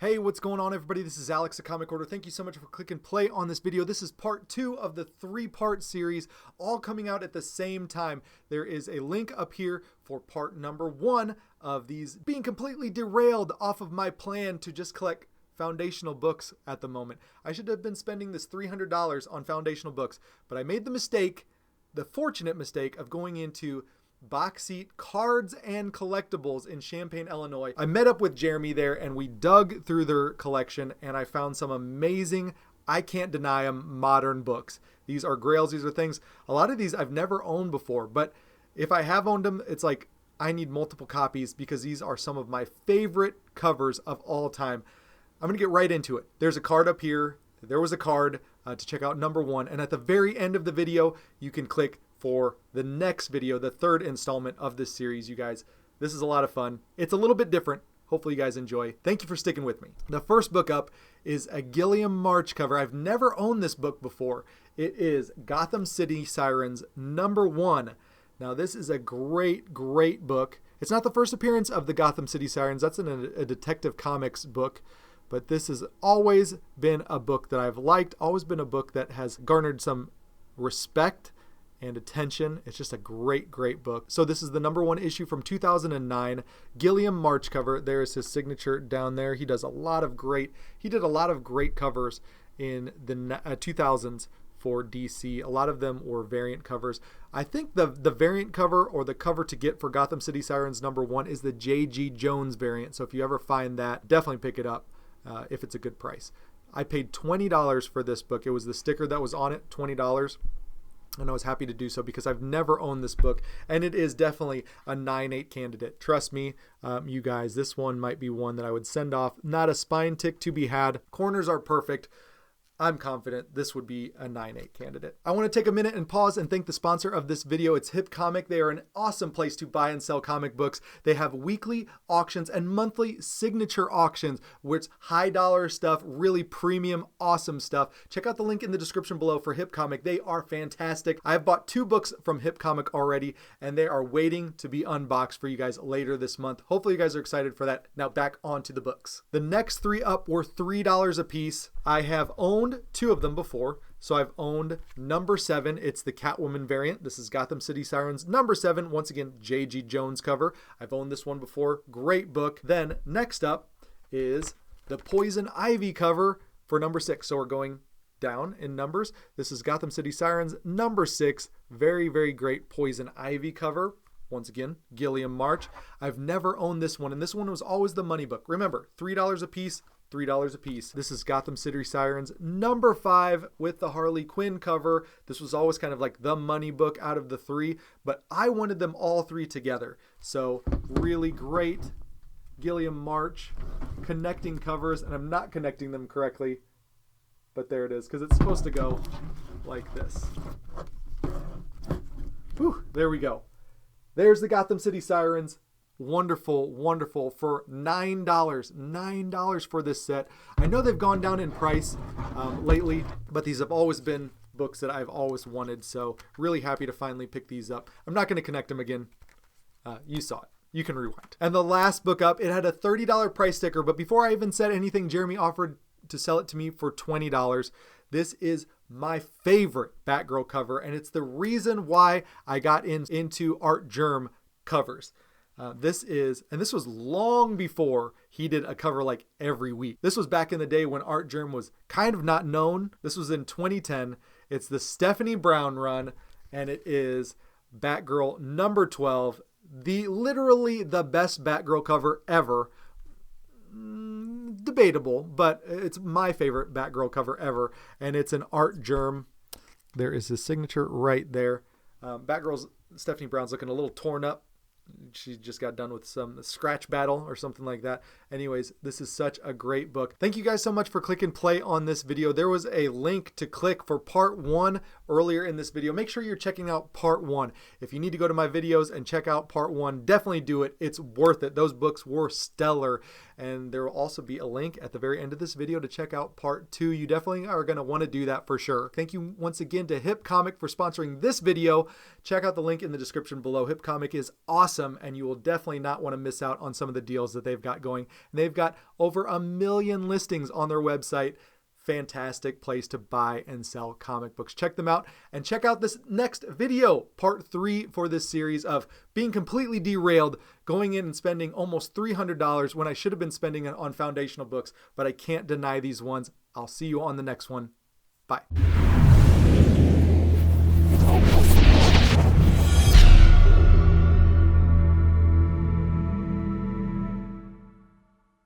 Hey, what's going on, everybody? This is Alex, a Comic Order. Thank you so much for clicking play on this video. This is part 2 of the 3-part series, all coming out at the same time. There is a link up here for part number 1 of these being completely derailed off of my plan to just collect foundational books at the moment. I should have been spending this $300 on foundational books, but I made the mistake, the fortunate mistake, of going into box seat cards and collectibles in Champaign, Illinois. I met up with Jeremy there and we dug through their collection and I found some amazing, I can't deny them, modern books. These are grails, these are things, a lot of these I've never owned before, but if I have owned them, it's like I need multiple copies because these are some of my favorite covers of all time. I'm gonna get right into it. There's a card up here. There was a card to check out number 1, and at the very end of the video, you can click for the next video, the 3rd installment of this series, you guys. This is a lot of fun. It's a little bit different. Hopefully you guys enjoy. Thank you for sticking with me. The first book up is a Gilliam March cover. I've never owned this book before. It is Gotham City Sirens number 1. Now this is a great, great book. It's not the first appearance of the Gotham City Sirens. That's in a Detective Comics book. But this has always been a book that I've liked, always been a book that has garnered some respect and attention. It's just a great, great book. So this is the number 1 issue from 2009, Gilliam March cover. There is his signature down there. He did a lot of great covers in the 2000s for DC. A lot of them were variant covers. I think the variant cover, or the cover to get for Gotham City Sirens number 1, is the J.G. Jones variant. So if you ever find that, definitely pick it up if it's a good price. I paid $20 for this book. It was the sticker that was on it, $20. And I was happy to do so because I've never owned this book, and it is definitely a 9/8 candidate. Trust me, you guys, this one might be one that I would send off. Not a spine tick to be had. Corners are perfect. I'm confident this would be a 9/8 candidate. I want to take a minute and pause and thank the sponsor of this video. It's Hipcomic. They are an awesome place to buy and sell comic books. They have weekly auctions and monthly signature auctions, which high dollar stuff, really premium, awesome stuff. Check out the link in the description below for Hipcomic. They are fantastic. I've bought 2 books from Hipcomic already, and they are waiting to be unboxed for you guys later this month. Hopefully you guys are excited for that. Now back onto the books. The next 3 up were $3 a piece. I have owned 2 of them before. So I've owned number 7. It's the Catwoman variant. This is Gotham City Sirens number 7. Once again, J.G. Jones cover. I've owned this one before. Great book. Then next up is the Poison Ivy cover for number 6. So we're going down in numbers. This is Gotham City Sirens number 6. Very, very great Poison Ivy cover. Once again, Gilliam March. I've never owned this one, and this one was always the money book. Remember, $3 a piece. $3 a piece. This is Gotham City Sirens number 5 with the Harley Quinn cover. This was always kind of like the money book out of the 3, but I wanted them all 3 together. So really great Gilliam March connecting covers, and I'm not connecting them correctly, but there it is, because it's supposed to go like this. Whew, there we go. There's the Gotham City Sirens. Wonderful, wonderful for $9. $9 for this set. I know they've gone down in price lately, but these have always been books that I've always wanted, so really happy to finally pick these up. I'm not going to connect them again. You saw it. You can rewind. And the last book up, it had a $30 price sticker, but before I even said anything, Jeremy offered to sell it to me for $20. This is my favorite Batgirl cover, and it's the reason why I got into Art Germ covers. This was long before he did a cover like every week. This was back in the day when Art Germ was kind of not known. This was in 2010. It's the Stephanie Brown run, and it is Batgirl number 12. Literally the best Batgirl cover ever. Debatable, but it's my favorite Batgirl cover ever, and it's an Art Germ. There is his signature right there. Stephanie Brown's looking a little torn up. She just got done with some scratch battle or something like that. Anyways, this is such a great book. Thank you guys so much for clicking play on this video. There was a link to click for part 1 earlier in this video, make sure you're checking out part 1. If you need to go to my videos and check out part 1, definitely do it. It's worth it. Those books were stellar. And there will also be a link at the very end of this video to check out part 2. You definitely are going to want to do that for sure. Thank you once again to Hipcomic for sponsoring this video. Check out the link in the description below. Hipcomic is awesome, and you will definitely not want to miss out on some of the deals that they've got going. And they've got over 1 million listings on their website. Fantastic place to buy and sell comic books. Check them out, and check out this next video, part 3 for this series of being completely derailed, going in and spending almost $300 when I should have been spending it on foundational books, but I can't deny these ones. I'll see you on the next one. Bye.